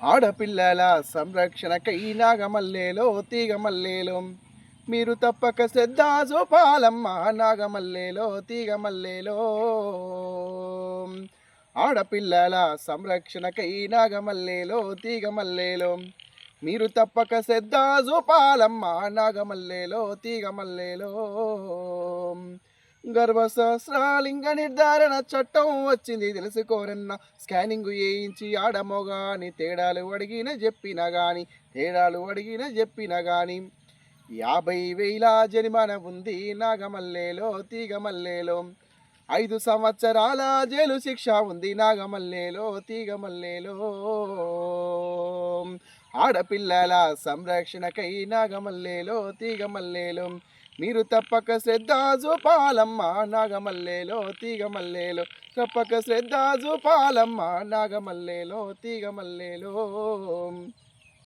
ఆడపిల్లల సంరక్షణకై నాగమల్లేలో తీగమల్లేలో మీరు తప్పక శ్రద్ధ చూపాలమ్మ. నాగమల్లేలో తీగమల్లేలో ఆడపిల్లల సంరక్షణకై నాగమల్లేలో తీగమల్లేలో మీరు తప్పక శ్రద్ధ చూపాలమ్మ. నాగమల్లేలో తీగమల్లేలో గర్భశాస్త్రాలింగ నిర్ధారణ చట్టం వచ్చింది తెలుసుకోరన్న. స్కానింగ్ చేయించి ఆడమోగాని తేడాలు అడిగిన చెప్పిన గాని 50,000 జరిమానా ఉంది నాగమల్లేలో తీగమల్లేలో. 5 సంవత్సరాల జైలు శిక్ష ఉంది నాగమల్లేలో తీగమల్లేలో. ఆడపిల్లల సంరక్షణకై నాగమల్లేలో తీగమల్లేలో మీరు తప్పక శ్రద్ధ చూపాలమ్మ. నాగమల్లేలో తీగమల్లేలో తప్పక శ్రద్ధ చూపాలమ్మ. నాగమల్లేలో తీగమల్లేలో.